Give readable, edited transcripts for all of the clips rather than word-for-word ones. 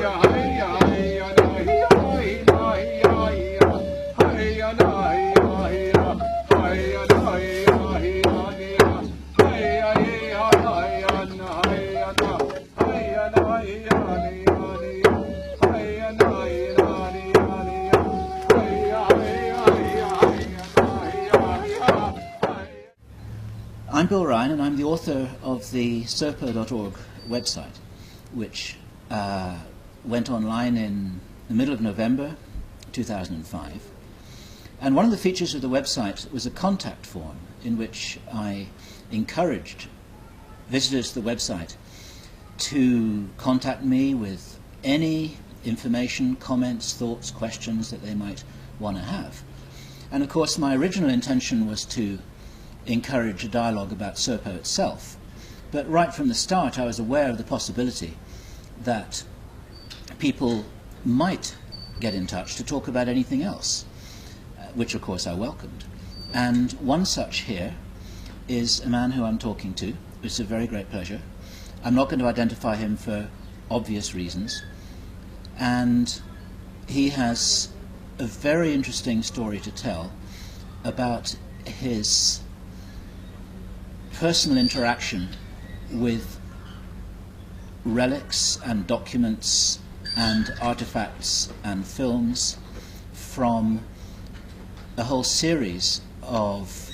I'm Bill Ryan, and I'm the author of the serpo.org website, which went online in the middle of November 2005. And one of the features of the website was a contact form in which I encouraged visitors to the website to contact me with any information, comments, thoughts, questions that they might want to have. And of course, my original intention was to encourage a dialogue about Serpo itself. But right from the start, I was aware of the possibility that people might get in touch to talk about anything else, which of course I welcomed. And one such here is a man who I'm talking to. It's a very great pleasure. I'm not going to identify him for obvious reasons. And he has a very interesting story to tell about his personal interaction with relics and documents and artifacts and films from a whole series of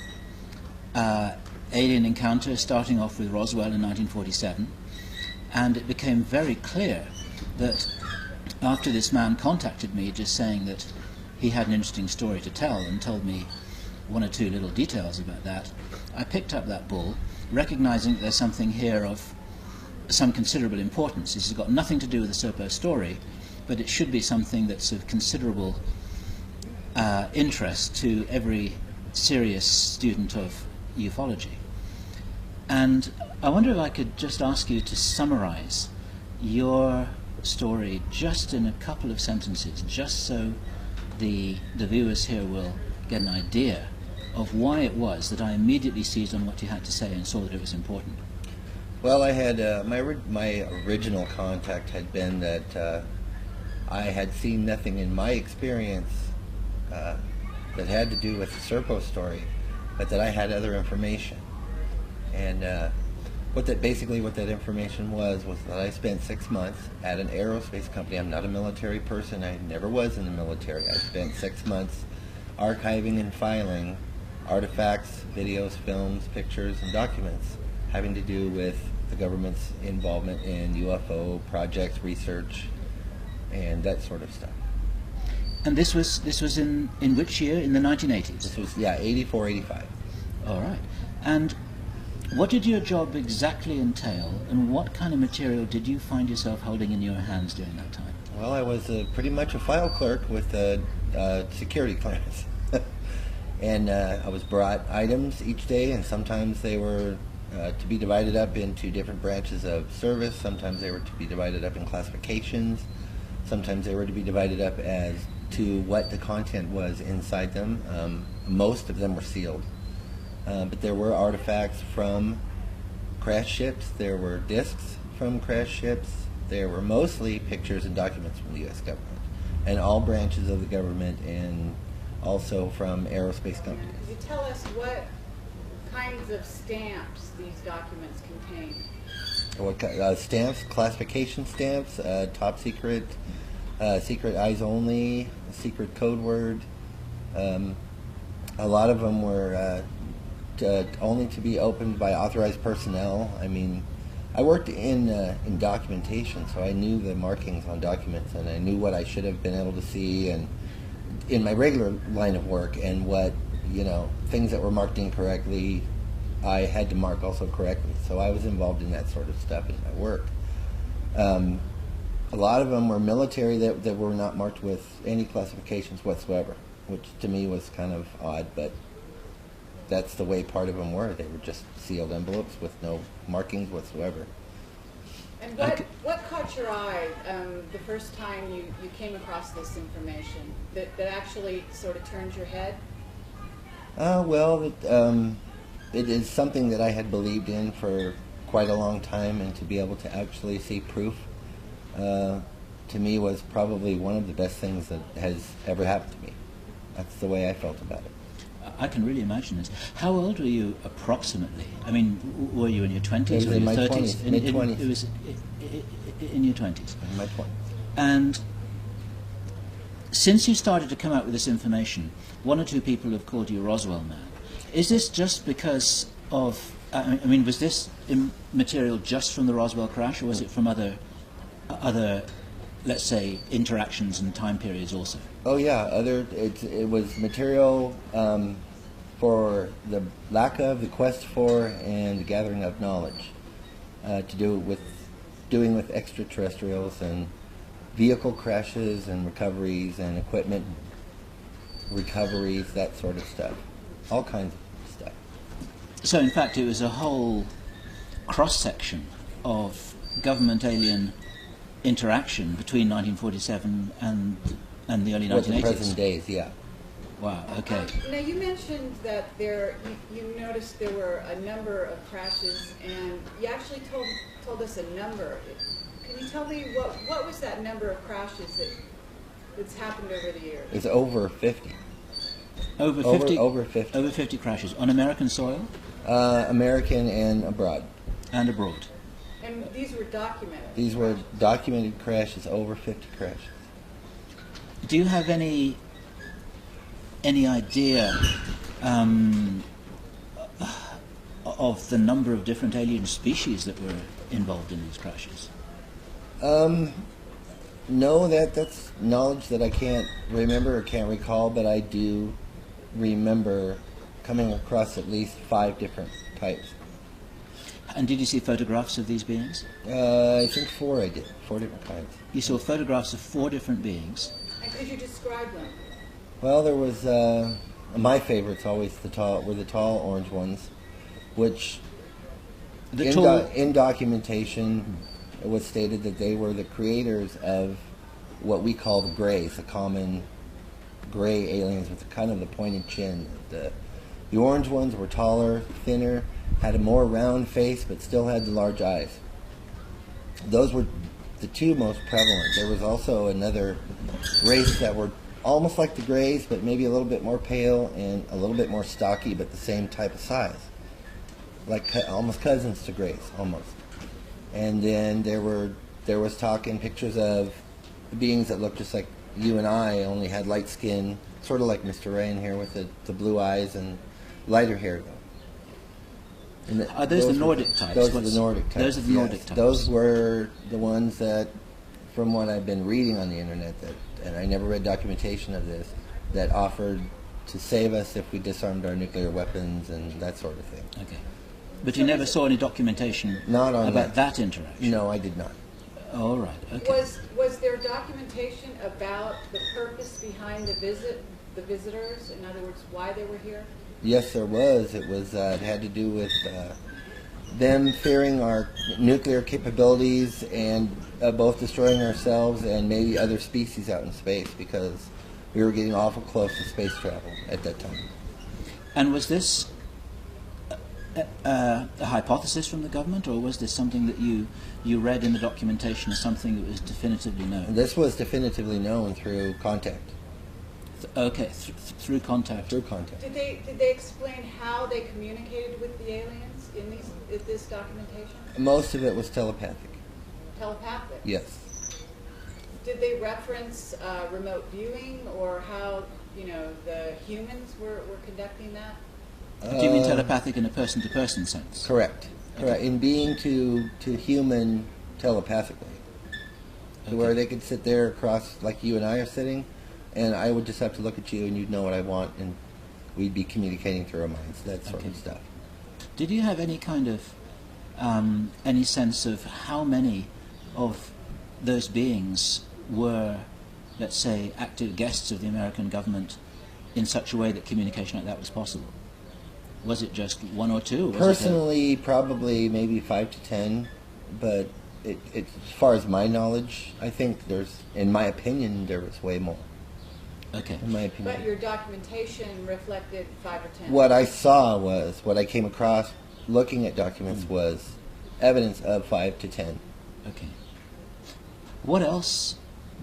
alien encounters, starting off with Roswell in 1947. And it became very clear that after this man contacted me just saying that he had an interesting story to tell and told me one or two little details about that, I picked up that bull, recognizing that there's something here of some considerable importance. This has got nothing to do with the Serpo story, but it should be something that's of considerable interest to every serious student of ufology. And I wonder if I could just ask you to summarize your story just in a couple of sentences, just so the viewers here will get an idea of why it was that I immediately seized on what you had to say and saw that it was important. Well, I had my original contact had been that I had seen nothing in my experience that had to do with the Serpo story, but that I had other information. And basically what that information was that I spent 6 months at an aerospace company. I'm not a military person. I never was in the military. I spent 6 months archiving and filing artifacts, videos, films, pictures, and documents having to do with the government's involvement in UFO projects, research, and that sort of stuff. And this was in which year? In the 1980s? This was, yeah, 84, 85. All right. And what did your job exactly entail, and what kind of material did you find yourself holding in your hands during that time? Well, I was pretty much a file clerk with a security clearance. And I was brought items each day, and sometimes they were to be divided up into different branches of service. Sometimes they were to be divided up in classifications. Sometimes they were to be divided up as to what the content was inside them. Most of them were sealed. But there were artifacts from crash ships. There were discs from crash ships. There were mostly pictures and documents from the U.S. government and all branches of the government, and also from aerospace companies. Could you tell us what kinds of stamps these documents contain? What stamps? Classification stamps, top secret, secret eyes only, secret code word. A lot of them were only to be opened by authorized personnel. I mean, I worked in documentation, so I knew the markings on documents, and I knew what I should have been able to see, and in my regular line of work, and what, things that were marked incorrectly, I had to mark also correctly. So I was involved in that sort of stuff in my work. A lot of them were military that were not marked with any classifications whatsoever, which to me was kind of odd, but that's the way part of them were. They were just sealed envelopes with no markings whatsoever. And what caught your eye the first time you came across this information that actually sort of turned your head? Well, it is something that I had believed in for quite a long time, and to be able to actually see proof to me, was probably one of the best things that has ever happened to me. That's the way I felt about it. I can really imagine this. How old were you approximately? I mean, were you in your 20s? It was or in your my 30s? 20s, mid-20s. It was in your 20s. In my 20s. And since you started to come out with this information, one or two people have called you Roswell Man. Is this just because of, I mean, was this material just from the Roswell crash, or was it from other, let's say, interactions and time periods also? Oh yeah, it was material for the lack of, the quest for, and the gathering of knowledge to do with doing with extraterrestrials and vehicle crashes and recoveries and equipment recoveries, that sort of stuff, all kinds of stuff. So in fact, it was a whole cross-section of government-alien interaction between 1947 and the early 1980s. With the present days, yeah. Wow, okay. Now you mentioned that you noticed there were a number of crashes, and you actually told us a number. Can you tell me what was that number of crashes that's happened over the years? It's over 50. Over 50? Over 50. Over 50 crashes on American soil? American and abroad. And abroad. And these were documented? These were documented crashes, over 50 crashes. Do you have any idea of the number of different alien species that were involved in these crashes? No, that's knowledge that I can't remember or can't recall, but I do remember coming across at least 5 different types. And did you see photographs of these beings? I think 4 I did, 4 different kinds. You saw photographs of 4 different beings. And could you describe them? Well, there was, my favorites always were the tall orange ones, which in documentation it was stated that they were the creators of what we call the grays, the common gray aliens with kind of the pointed chin. The orange ones were taller, thinner, had a more round face, but still had the large eyes. Those were the 2 most prevalent. There was also another race that were almost like the grays, but maybe a little bit more pale and a little bit more stocky, but the same type of size, like almost cousins to grays, almost. And then there was talk and pictures of beings that looked just like you and I, only had light skin, sort of like Mr. Ryan here with the blue eyes and lighter hair, though. And Are those the Nordic types? Those are the Nordic types. Those are the Nordic types. Those were the ones that, from what I've been reading on the internet, and I never read documentation of this, that offered to save us if we disarmed our nuclear weapons and that sort of thing. Okay. But you never saw any documentation about that interaction? No, I did not. All right, okay. Was there documentation about the purpose behind the visitors? In other words, why they were here? Yes, there was. It had to do with them fearing our nuclear capabilities and both destroying ourselves and maybe other species out in space, because we were getting awful close to space travel at that time. And was this a hypothesis from the government, or was this something that you read in the documentation as something that was definitively known? This was definitively known through contact. Okay, through contact. Through contact. Did they explain how they communicated with the aliens in this documentation? Most of it was telepathic. Telepathic? Yes. Did they reference remote viewing, or how the humans were conducting that? Do you mean telepathic in a person-to-person sense? Correct. Correct. In being to human telepathically, to where they could sit there across like you and I are sitting, and I would just have to look at you, and you'd know what I want, and we'd be communicating through our minds, that sort of stuff. Did you have any kind of any sense of how many of those beings were, let's say, active guests of the American government in such a way that communication like that was possible? Was it just 1 or 2? Personally, probably maybe 5 to 10, but as far as my knowledge, I think in my opinion, there was way more. Okay. In my opinion. But your documentation reflected 5 or 10. What I saw was, what I came across looking at documents was evidence of 5 to 10. Okay. What else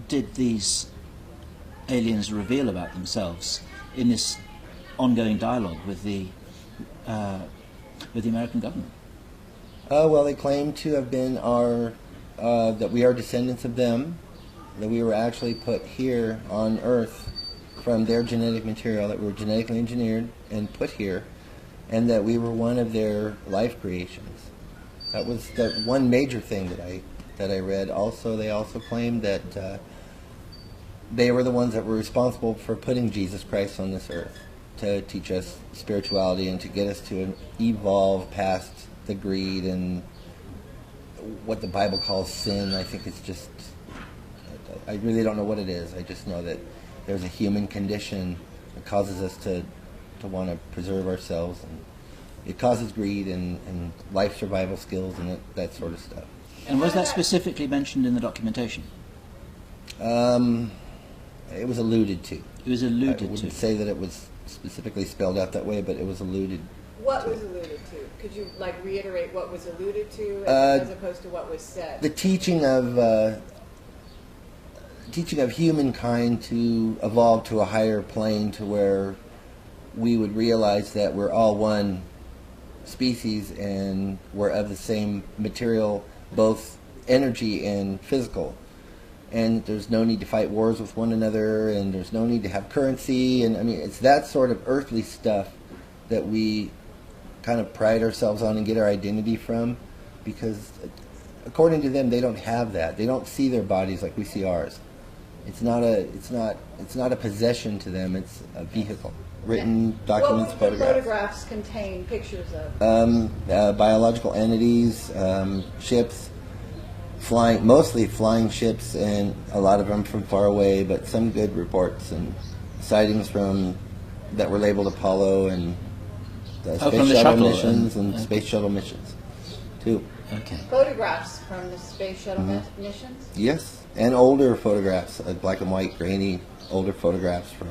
did these aliens reveal about themselves in this ongoing dialogue with the American government? Well, they claim to have been that we are descendants of them, that we were actually put here on Earth from their genetic material, that we were genetically engineered and put here, and that we were one of their life creations. That was the one major thing that I read. Also, they also claimed that they were the ones that were responsible for putting Jesus Christ on this earth to teach us spirituality and to get us to evolve past the greed and what the Bible calls sin. I think it's just, I really don't know what it is. I just know that there's a human condition that causes us to want to preserve ourselves, and it causes greed and life survival skills and that sort of stuff. And was that specifically mentioned in the documentation? It was alluded to. It was alluded to. I wouldn't say that it was specifically spelled out that way, but it was alluded to. What was alluded to? Could you reiterate what was alluded to as opposed to what was said? The teaching of humankind to evolve to a higher plane, to where we would realize that we're all one species and we're of the same material, both energy and physical. And there's no need to fight wars with one another, and there's no need to have currency. And I mean, it's that sort of earthly stuff that we kind of pride ourselves on and get our identity from, because according to them, they don't have that. They don't see their bodies like we see ours. It's not a possession to them. It's a vehicle. Written documents, what would the photographs contain pictures of? Biological entities, ships, mostly flying ships, and a lot of them from far away, but some good reports and sightings that were labeled Apollo and the space shuttle missions and space shuttle missions too. Okay. Photographs from the space shuttle missions? Yes, and older photographs, black and white, grainy, older photographs from.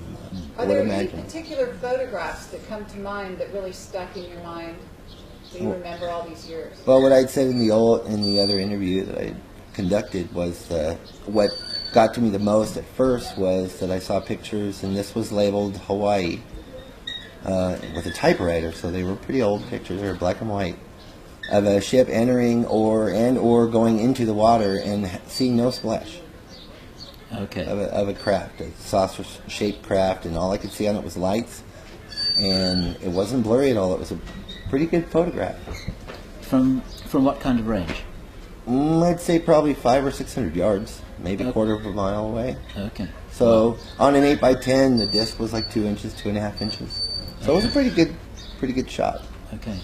Are there any particular photographs that come to mind that really stuck in your mind, so you remember all these years? Well, what I'd said in the other interview that I conducted was what got to me the most at first was that I saw pictures, and this was labeled Hawaii with a typewriter, so they were pretty old pictures. They were black and white, of a ship entering or going into the water and seeing no splash. Okay. Of a craft, a saucer-shaped craft, and all I could see on it was lights, and it wasn't blurry at all. It was a pretty good photograph. From what kind of range? I'd say probably 500 or 600 yards, maybe a quarter of a mile away. Okay. So on an 8x10, the disc was like 2 inches, 2.5 inches. So it was a pretty good shot. Okay.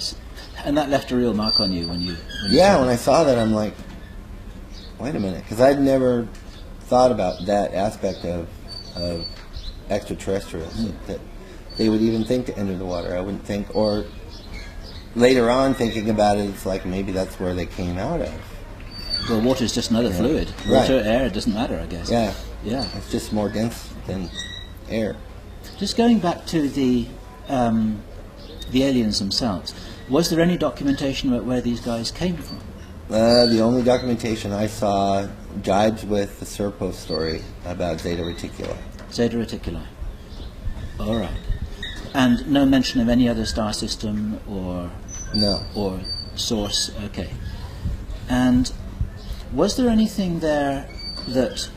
And that left a real mark on you when you when I saw that, I'm like, wait a minute, because I'd never thought about that aspect of extraterrestrials, that they would even think to enter the water. I wouldn't think, or later on thinking about it, it's like maybe that's where they came out of. Well, water is just another fluid. Water, air, it doesn't matter, I guess. Yeah. Yeah. It's just more dense than air. Just going back to the aliens themselves, was there any documentation about where these guys came from? The only documentation I saw jibes with the Serpo story about Zeta Reticuli. Zeta Reticuli. All right. And no mention of any other star system or source. Okay. And was there anything there that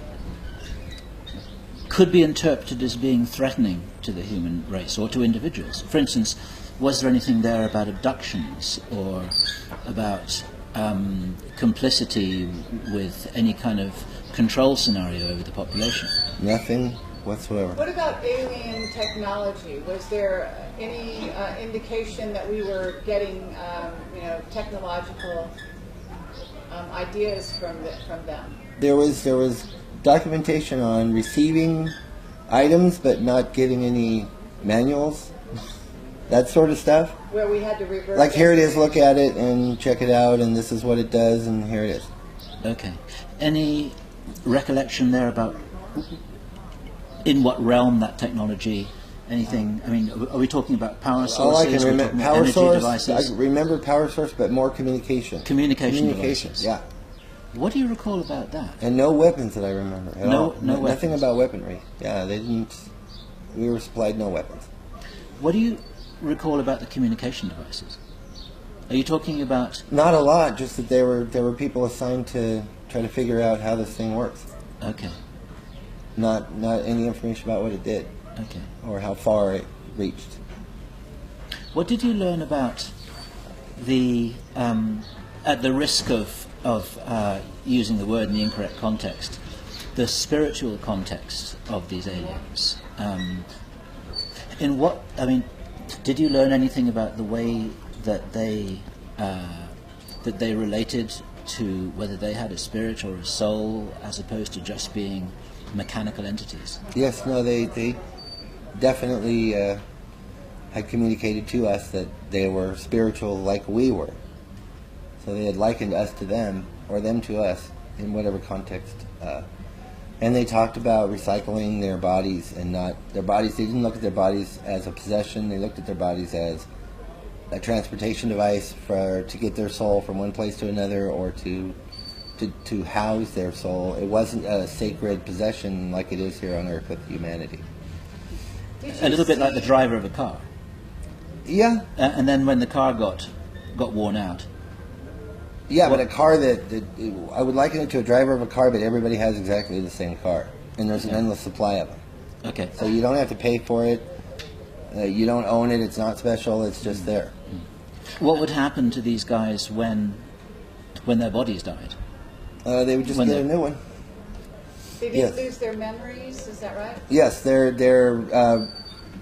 could be interpreted as being threatening to the human race or to individuals? For instance, was there anything there about abductions or about complicity with any kind of control scenario over the population? Nothing whatsoever. What about alien technology? Was there any indication that we were getting, technological ideas from them? There was documentation on receiving items but not getting any manuals, that sort of stuff. Where we had to revert. Like, here it is, look at it and check it out, and this is what it does, and here it is. Okay. Any recollection there about in what realm that technology? Anything? I mean, are we talking about power sources? All I can remember, power source. Devices? I remember power source, but more communication. Communication devices. Yeah. What do you recall about that? And no weapons that I remember at all. No Nothing weapons. about weaponry. Yeah, they didn't. We were supplied no weapons. What do you recall about the communication devices? Are you talking about... Not a lot. Just that there were people assigned to try to figure out how this thing works. Okay. Not any information about what it did Okay. or how far it reached. What did you learn about the, at the risk of using the word in the incorrect context, the spiritual context of these aliens? In what, I mean, did you learn anything about the way that they related to whether they had a spirit or a soul as opposed to just being mechanical entities? Yes, no, they definitely had communicated to us that they were spiritual like we were. So they had likened us to them, or them to us, in whatever context. And they talked about recycling their bodies and not their bodies. They didn't look at their bodies as a possession. They looked at their bodies as a transportation device to get their soul from one place to another, or to house their soul. It wasn't a sacred possession like it is here on Earth with humanity. A little bit like the driver of a car. Yeah. And then when the car got worn out. Yeah, but a car that I would liken it to a driver of a car, but everybody has exactly the same car, and there's an endless supply of them. Okay. So you don't have to pay for it. You don't own it. It's not special. It's just there. What would happen to these guys when their bodies died? They would just get a new one. They didn't lose their memories, is that right? Yes, they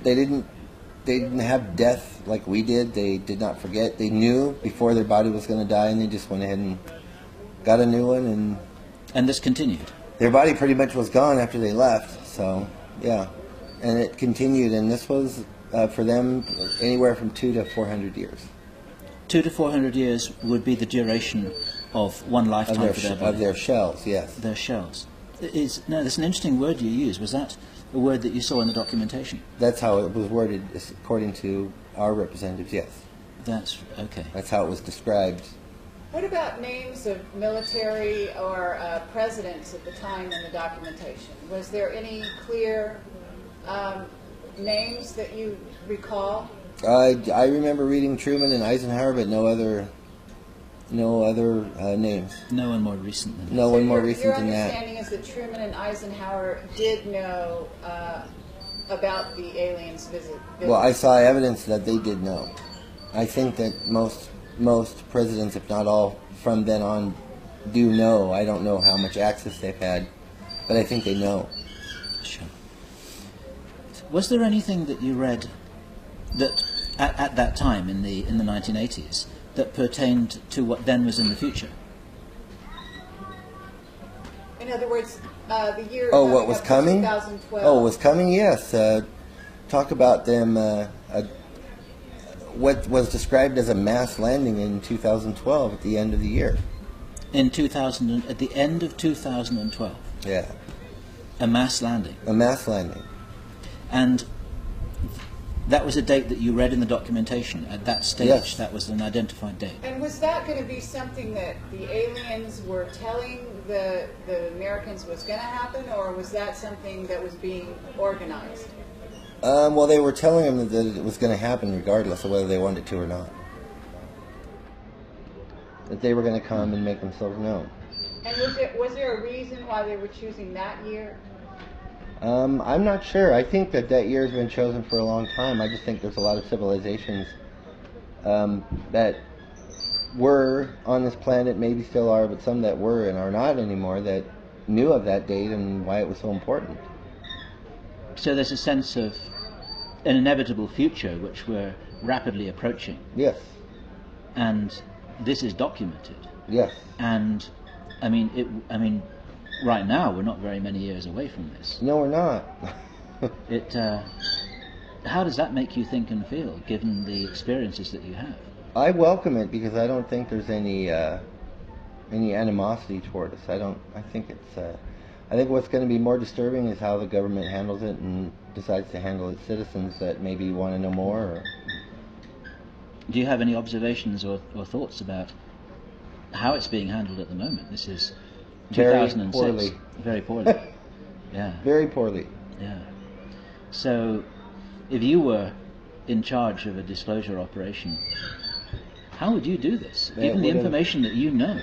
didn't have death like we did. They did not forget. They knew before their body was going to die, and they just went ahead and got a new one. And this continued? Their body pretty much was gone after they left, so yeah. And it continued, and this was, for them, anywhere from 200 to 400 years. 200 to 400 years would be the duration of one lifetime for their body? Of their shells, yes. Their shells. Now, there's an interesting word you use. Was that a word that you saw in the documentation? That's how it was worded, according to our representatives, yes. That's okay. That's how it was described. What about names of military or presidents at the time in the documentation? Was there any clear names that you recall? I remember reading Truman and Eisenhower, but no other names. No one more recent than that. No one more recent than that. Your understanding is that Truman and Eisenhower did know about the aliens' visit. Well, I saw evidence that they did know. I think that most presidents, if not all, from then on, do know. I don't know how much access they've had, but I think they know. Sure. Was there anything that you read that at that time in the 1980s that pertained to what then was in the future? In other words, the year. Oh, what was coming? 2012. Oh, was coming? Yes. Talk about them. What was described as a mass landing in 2012 at the end of the year. At the end of 2012. Yeah. A mass landing. A mass landing. And that was a date that you read in the documentation. At that stage, yes. That was an identified date. And was that going to be something that the aliens were telling the Americans was going to happen, or was that something that was being organized? Well, they were telling them that it was going to happen regardless of whether they wanted it to or not. That they were going to come and make themselves known. And was there a reason why they were choosing that year? I'm not sure. I think that year has been chosen for a long time. I just think there's a lot of civilizations that were on this planet, maybe still are, but some that were and are not anymore, that knew of that date and why it was so important. So there's a sense of an inevitable future which we're rapidly approaching. Yes. And this is documented. Yes. And I mean, right now we're not very many years away from this. No, we're not. How does that make you think and feel, given the experiences that you have? I welcome it because I don't think there's any animosity toward us. I think what's going to be more disturbing is how the government handles it and decides to handle its citizens that maybe want to know more. Do you have any observations or thoughts about how it's being handled at the moment. This is Very 2006. poorly. Very poorly. Yeah. Very poorly. Yeah. So, if you were in charge of a disclosure operation, how would you do this, given the information that you know?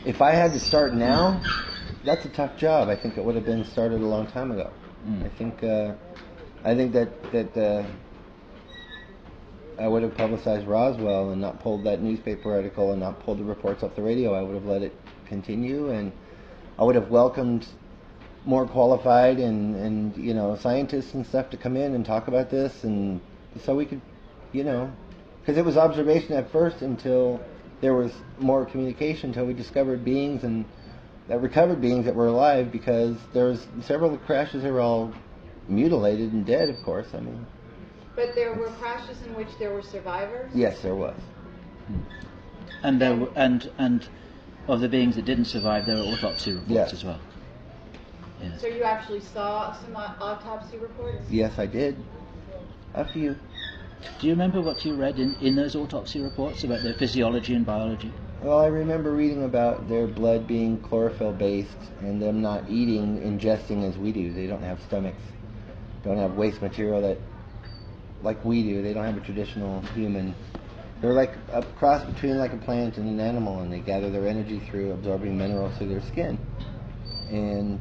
If I had to start now, that's a tough job. I think it would have been started a long time ago. I think that I would have publicized Roswell and not pulled that newspaper article and not pulled the reports off the radio. I would have let it continue, and I would have welcomed more qualified and you know, scientists and stuff to come in and talk about this, and so we could, you know, because it was observation at first until there was more communication, until we discovered beings and recovered beings that were alive, because there was several crashes that were all mutilated and dead, of course. I mean, But there were crashes in which there were survivors? yes, there was. And there were, and of the beings that didn't survive, there were autopsy reports Yes. as well. Yes. So you actually saw some autopsy reports? Yes, I did. A few. Do you remember what you read in those autopsy reports about their physiology and biology? Well, I remember reading about their blood being chlorophyll-based and them not eating, ingesting as we do. They don't have stomachs, don't have waste material that, like we do. They don't have a traditional human. They're like a cross between like a plant and an animal, and they gather their energy through absorbing minerals through their skin. And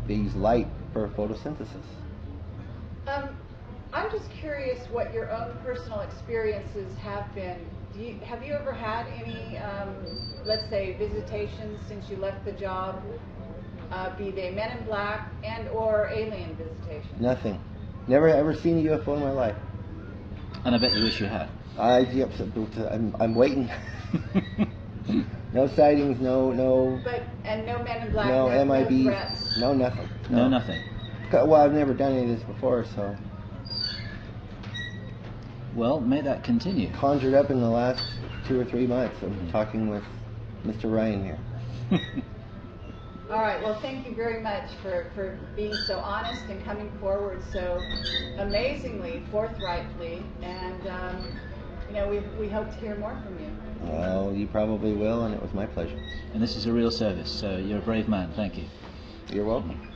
they use light for photosynthesis. I'm just curious what your own personal experiences have been. Have you ever had any, let's say, visitations since you left the job, be they Men in Black and or alien visitations? Nothing. Never ever seen a UFO in my life. And I bet you wish you had. I'm waiting. No sightings, no. And no Men in Black, No no MIBs, threats? no nothing. No, nothing. Well, I've never done any of this before, so. Well, may that continue. Conjured up in the last 2 or 3 months. I'm talking with Mr. Ryan here. All right, well, thank you very much for being so honest and coming forward so amazingly, forthrightly, and you know, we hope to hear more from you. Well, you probably will, and it was my pleasure. And this is a real service, so you're a brave man. Thank you. You're welcome.